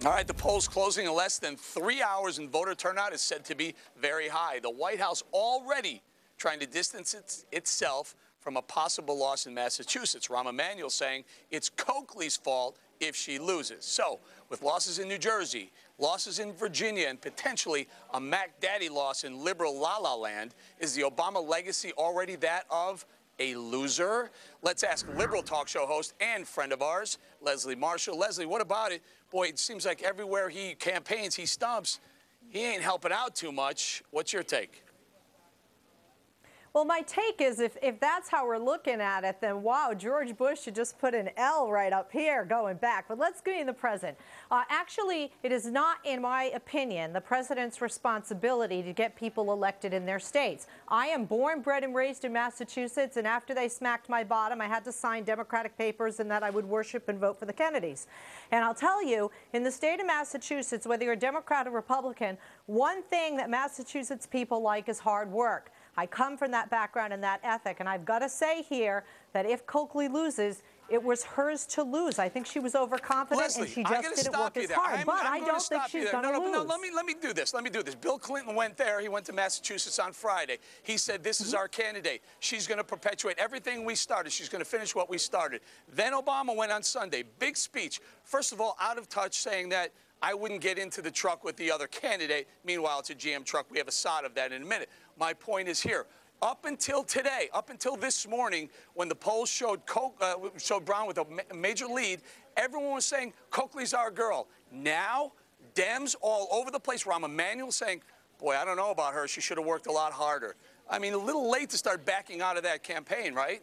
All right, the polls closing in less than 3 hours, and voter turnout is said to be very high. The White House already trying to distance itself from a possible loss in Massachusetts. Rahm Emanuel saying it's Coakley's fault if she loses. So, with losses in New Jersey, losses in Virginia, and potentially a Mac Daddy loss in liberal la-la land, is the Obama legacy already that of a loser? Let's ask liberal talk show host and friend of ours, Leslie Marshall. Leslie, what about it? Boy, it seems like everywhere he campaigns, he stumps. He ain't helping out too much. What's your take? Well, my take is if that's how we're looking at it, then wow, George Bush should just put an L right up here going back. But let's get in the present. Actually, it is not, in my opinion, the president's responsibility to get people elected in their states. I am born, bred, and raised in Massachusetts, and after they smacked my bottom, I had to sign Democratic papers and that I would worship and vote for the Kennedys. And I'll tell you, in the state of Massachusetts, whether you're a Democrat or Republican, one thing that Massachusetts people like is hard work. I come from that background and that ethic, and I've got to say here that if Coakley loses, it was hers to lose. I think she was overconfident, Leslie, and she just didn't work as hard. But I don't think she's going to lose. No, let me do this. Let me do this. Bill Clinton went there. He went to Massachusetts on Friday. He said, this is our candidate. She's going to perpetuate everything we started. She's going to finish what we started. Then Obama went on Sunday. Big speech. First of all, out of touch, saying that I wouldn't get into the truck with the other candidate. Meanwhile, it's a GM truck. We have a shot of that in a minute. My point is here. Up until today, up until this morning, when the polls showed Brown with a major lead, everyone was saying, Coakley's our girl. Now, Dems all over the place. Rahm Emanuel saying, boy, I don't know about her. She should have worked a lot harder. I mean, a little late to start backing out of that campaign, right?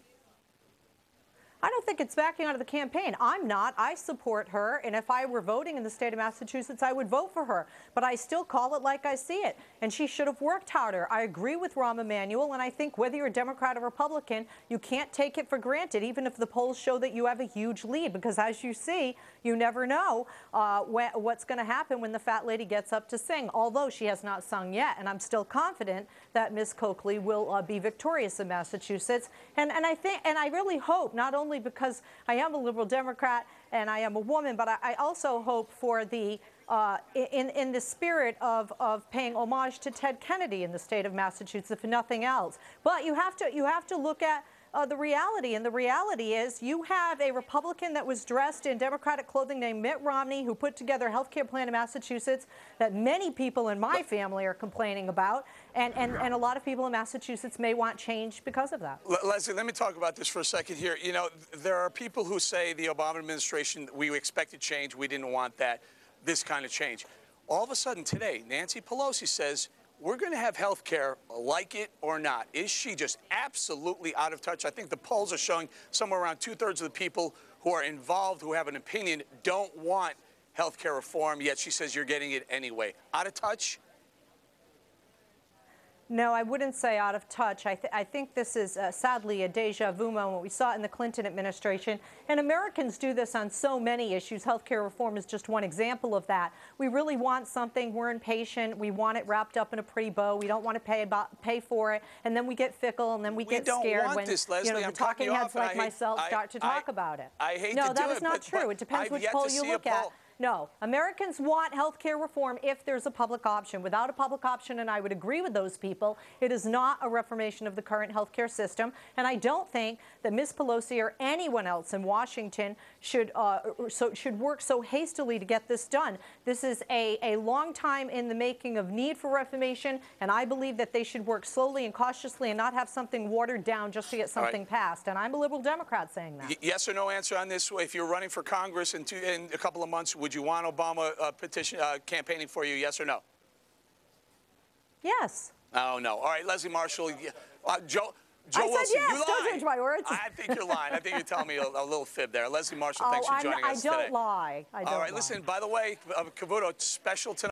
I don't think it's backing out of the campaign. I'm not. I support her, and if I were voting in the state of Massachusetts, I would vote for her. But I still call it like I see it, and she should have worked harder. I agree with Rahm Emanuel, and I think whether you're a Democrat or Republican, you can't take it for granted, even if the polls show that you have a huge lead, because as you see, you never know what's going to happen when the fat lady gets up to sing, although she has not sung yet, and I'm still confident that Ms. Coakley will be victorious in Massachusetts. And I really hope, not only because I am a liberal Democrat and I am a woman, but I also hope for the in the spirit of paying homage to Ted Kennedy in the state of Massachusetts, if nothing else. But you have to look at the reality, and the reality is you have a Republican that was dressed in Democratic clothing named Mitt Romney, who put together a health care plan in Massachusetts that many people in my family are complaining about, and a lot of people in Massachusetts may want change because of that. Leslie, let me talk about this for a second here. You know, there are people who say the Obama administration, we expected change, we didn't want that, this kind of change. All of a sudden today, Nancy Pelosi says, we're going to have health care, like it or not. Is she just absolutely out of touch? I think the polls are showing somewhere around 2/3 of the people who are involved, who have an opinion, don't want health care reform, yet she says you're getting it anyway. Out of touch? No, I wouldn't say out of touch. I think this is sadly a deja vu moment. We saw it in the Clinton administration, and Americans do this on so many issues. Healthcare reform is just one example of that. We really want something. We're impatient. We want it wrapped up in a pretty bow. We don't want to pay for it, and then we get fickle, and then we get scared when this, Leslie. the talking heads like myself start to talk about it. I hate to no, do that it, is not true. It depends which poll you look at. No, Americans want health care reform if there's a public option. Without a public option, and I would agree with those people, it is not a reformation of the current health care system. And I don't think that Ms. Pelosi or anyone else in Washington should work so hastily to get this done. This is a long time in the making of need for reformation, and I believe that they should work slowly and cautiously and not have something watered down just to get something passed. And I'm a liberal Democrat saying that. Yes or no answer on this. If you're running for Congress in a couple of months, would you want Obama campaigning for you, yes or no? Yes. Oh, no. All right, Leslie Marshall. Joe I Wilson, said yes. you Don't change my words. I think you're lying. I think you're telling me a little fib there. Leslie Marshall, thanks for joining us today. I don't lie. I don't All right, lie. listen, by the way, Cavuto, special tonight.